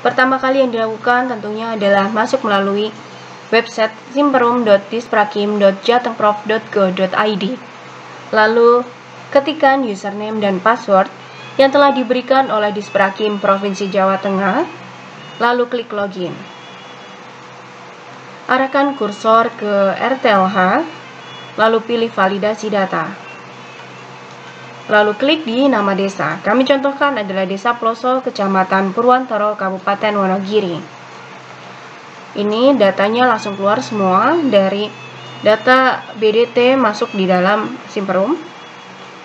Pertama kali yang dilakukan tentunya adalah masuk melalui website simperum.disprakim.jatengprof.go.id. Lalu ketikkan username dan password yang telah diberikan oleh Disprakim Provinsi Jawa Tengah, lalu klik login. Arahkan kursor ke RTLH, lalu pilih validasi data. Lalu klik di nama desa. Kami contohkan adalah Desa Ploso, Kecamatan Purwantoro, Kabupaten Wonogiri. Ini datanya langsung keluar semua dari data BDT masuk di dalam Simperum.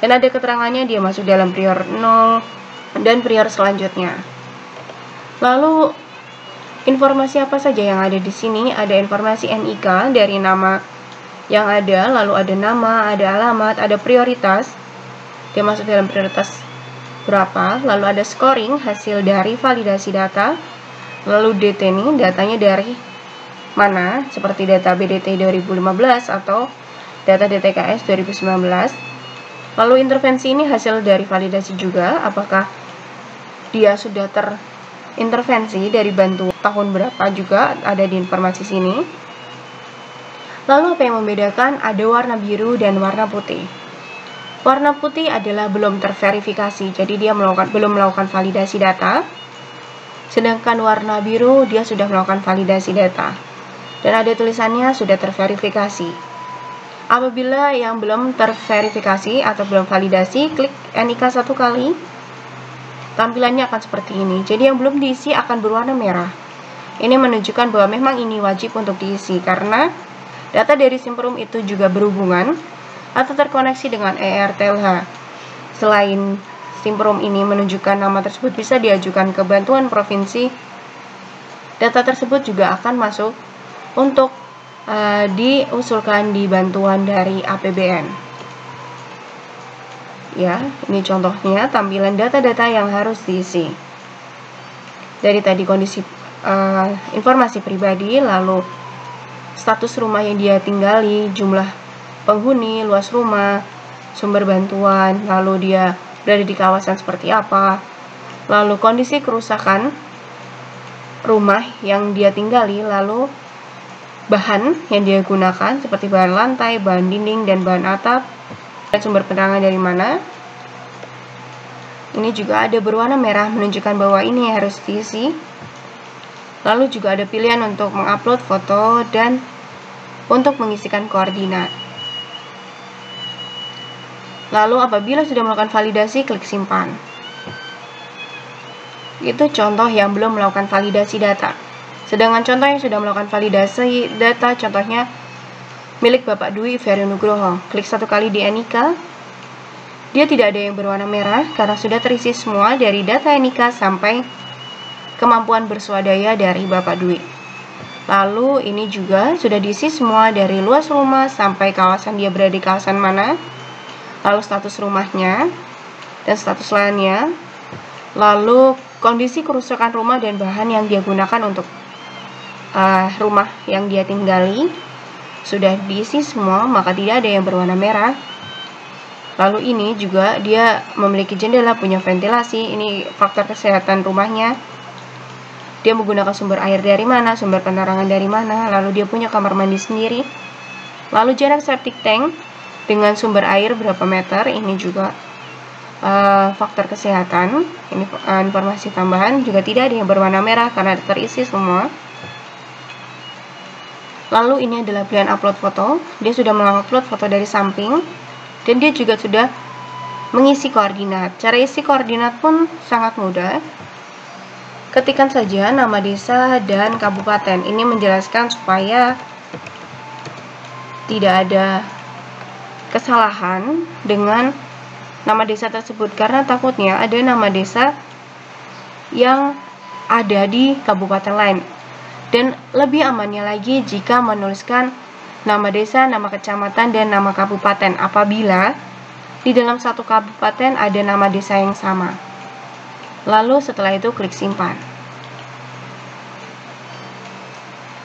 Dan ada keterangannya dia masuk dalam prior 0 dan prior selanjutnya. Lalu informasi apa saja yang ada di sini? Ada informasi NIK dari nama yang ada, lalu ada nama, ada alamat, ada prioritas. Dia masuk dalam prioritas berapa? Lalu ada scoring hasil dari validasi data. Lalu DT ini datanya dari mana? Seperti data BDT 2015 atau data DTKS 2019. Lalu intervensi ini hasil dari validasi juga. Apakah dia sudah terintervensi dari bantuan tahun berapa juga ada di informasi sini. Lalu apa yang membedakan? Ada warna biru dan warna putih. Warna putih adalah belum terverifikasi, jadi dia belum melakukan validasi data. Sedangkan warna biru dia sudah melakukan validasi data. Dan ada tulisannya sudah terverifikasi. Apabila yang belum terverifikasi atau belum validasi, klik NIK 1 kali. Tampilannya akan seperti ini. Jadi yang belum diisi akan berwarna merah. Ini menunjukkan bahwa memang ini wajib untuk diisi karena data dari Simperum itu juga berhubungan atau terkoneksi dengan ERTLH. Selain Simperum ini menunjukkan nama tersebut bisa diajukan ke bantuan provinsi, data tersebut juga akan masuk untuk diusulkan di bantuan dari APBN. Ya, ini contohnya tampilan data-data yang harus diisi. Dari tadi kondisi informasi pribadi, lalu status rumah yang dia tinggali, jumlah penghuni, luas rumah, sumber bantuan, lalu dia berada di kawasan seperti apa, lalu kondisi kerusakan rumah yang dia tinggali, lalu bahan yang dia gunakan seperti bahan lantai, bahan dinding, dan bahan atap, dan sumber penerangan dari mana. Ini juga ada berwarna merah menunjukkan bahwa ini harus diisi. Lalu juga ada pilihan untuk mengupload foto dan untuk mengisikan koordinat. Lalu apabila sudah melakukan validasi, klik simpan. Itu contoh yang belum melakukan validasi data. Sedangkan contoh yang sudah melakukan validasi data, contohnya milik Bapak Dwi Ferry Nugroho. Klik 1 kali di NIK. Dia tidak ada yang berwarna merah karena sudah terisi semua dari data NIK sampai kemampuan bersuadaya dari Bapak Dwi. Lalu ini juga sudah diisi semua dari luas rumah sampai kawasan dia berada di kawasan mana. Lalu status rumahnya dan status lainnya, lalu kondisi kerusakan rumah dan bahan yang dia gunakan untuk rumah yang dia tinggali sudah diisi semua, maka tidak ada yang berwarna merah. Lalu ini juga dia memiliki jendela, punya ventilasi, ini faktor kesehatan rumahnya. Dia menggunakan sumber air dari mana, sumber penerangan dari mana, lalu dia punya kamar mandi sendiri. Lalu jarak septic tank dengan sumber air berapa meter, ini juga faktor kesehatan. Ini informasi tambahan, juga tidak ada yang berwarna merah karena terisi semua. Lalu ini adalah pilihan upload foto. Dia sudah mengupload foto dari samping dan dia juga sudah mengisi koordinat. Cara isi koordinat pun sangat mudah. Ketikkan saja nama desa dan kabupaten. Ini menjelaskan supaya tidak ada kesalahan dengan nama desa tersebut, karena takutnya ada nama desa yang ada di kabupaten lain. Dan lebih amannya lagi jika menuliskan nama desa, nama kecamatan, dan nama kabupaten apabila di dalam satu kabupaten ada nama desa yang sama. Lalu setelah itu klik simpan.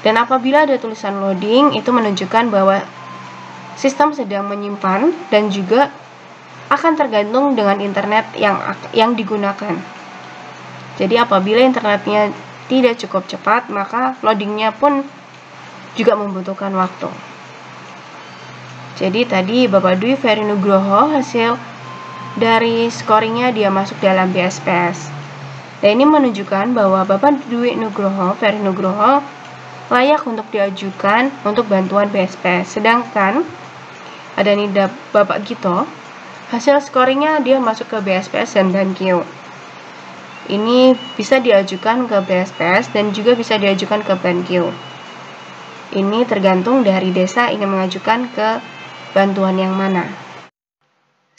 Dan apabila ada tulisan loading, itu menunjukkan bahwa sistem sedang menyimpan dan juga akan tergantung dengan internet yang digunakan. Jadi apabila internetnya tidak cukup cepat, maka loadingnya pun juga membutuhkan waktu. Jadi tadi Bapak Dwi Ferry Nugroho, hasil dari scoringnya dia masuk dalam BSPS. Dan ini menunjukkan bahwa Bapak Dwi Ferry Nugroho layak untuk diajukan untuk bantuan BSPS. Sedangkan ada nih Bapak Gito, hasil scoringnya dia masuk ke BSPS dan BanQ. Ini bisa diajukan ke BSPS dan juga bisa diajukan ke BanQ. Ini tergantung dari desa ingin mengajukan ke bantuan yang mana.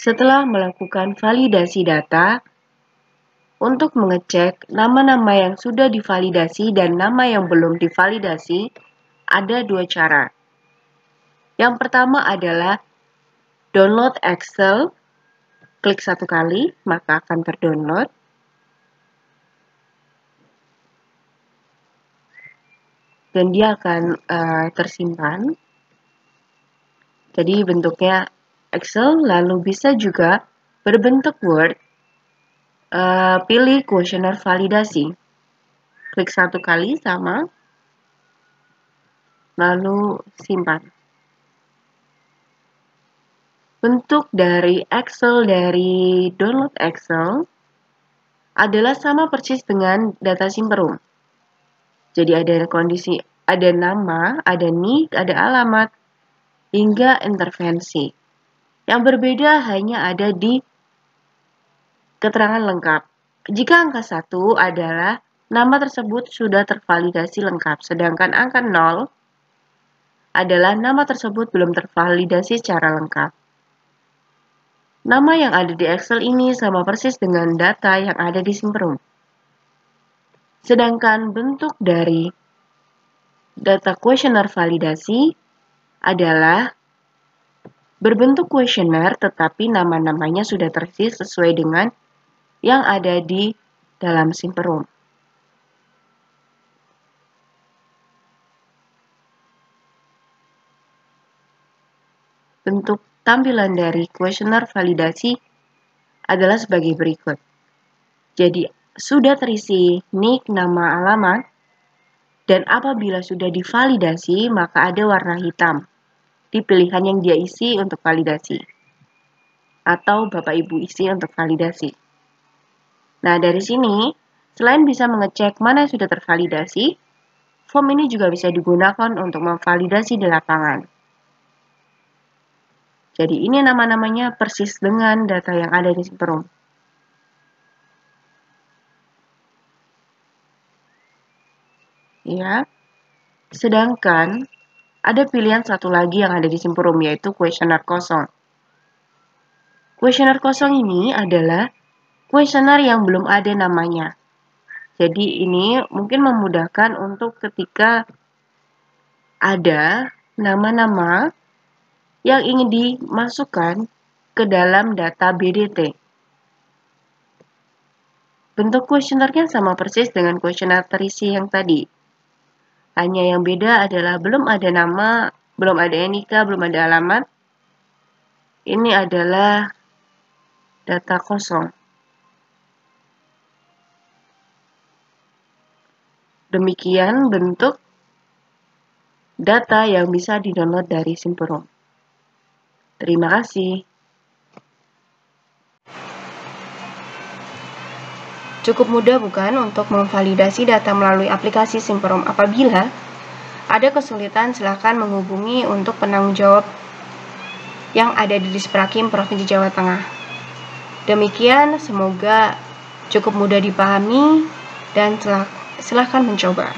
Setelah melakukan validasi data, untuk mengecek nama-nama yang sudah divalidasi dan nama yang belum divalidasi, ada dua cara. Yang pertama adalah download Excel, klik satu kali, maka akan terdownload. Dan dia akan tersimpan. Jadi bentuknya Excel, lalu bisa juga berbentuk Word. Pilih kuesioner validasi. Klik satu kali sama, lalu simpan. Bentuk dari Excel, dari download Excel, adalah sama persis dengan data Simperum. Jadi ada kondisi, ada nama, ada NIK, ada alamat, hingga intervensi. Yang berbeda hanya ada di keterangan lengkap. Jika angka 1 adalah nama tersebut sudah tervalidasi lengkap, sedangkan angka 0 adalah nama tersebut belum tervalidasi secara lengkap. Nama yang ada di Excel ini sama persis dengan data yang ada di Simperum. Sedangkan bentuk dari data kuesioner validasi adalah berbentuk kuesioner tetapi nama-namanya sudah terisi sesuai dengan yang ada di dalam Simperum. Bentuk tampilan dari kuesioner validasi adalah sebagai berikut. Jadi sudah terisi NIK, nama, alamat, dan apabila sudah divalidasi maka ada warna hitam di pilihan yang dia isi untuk validasi atau Bapak Ibu isi untuk validasi. Nah, dari sini selain bisa mengecek mana yang sudah tervalidasi, form ini juga bisa digunakan untuk memvalidasi di lapangan. Jadi ini nama-namanya persis dengan data yang ada di Simperum. Ya. Sedangkan ada pilihan satu lagi yang ada di Simperum, yaitu kuesioner kosong. Kuesioner kosong ini adalah kuesioner yang belum ada namanya. Jadi ini mungkin memudahkan untuk ketika ada nama-nama yang ingin dimasukkan ke dalam data BDT. Bentuk kuesionernya sama persis dengan kuesioner terisi yang tadi. Hanya yang beda adalah belum ada nama, belum ada NIK, belum ada alamat. Ini adalah data kosong. Demikian bentuk data yang bisa di-download dari Simperum. Terima kasih. Cukup mudah bukan untuk memvalidasi data melalui aplikasi Simperum? Apabila ada kesulitan, silakan menghubungi untuk penanggung jawab yang ada di Disprakim Provinsi Jawa Tengah. Demikian, semoga cukup mudah dipahami dan silakan mencoba.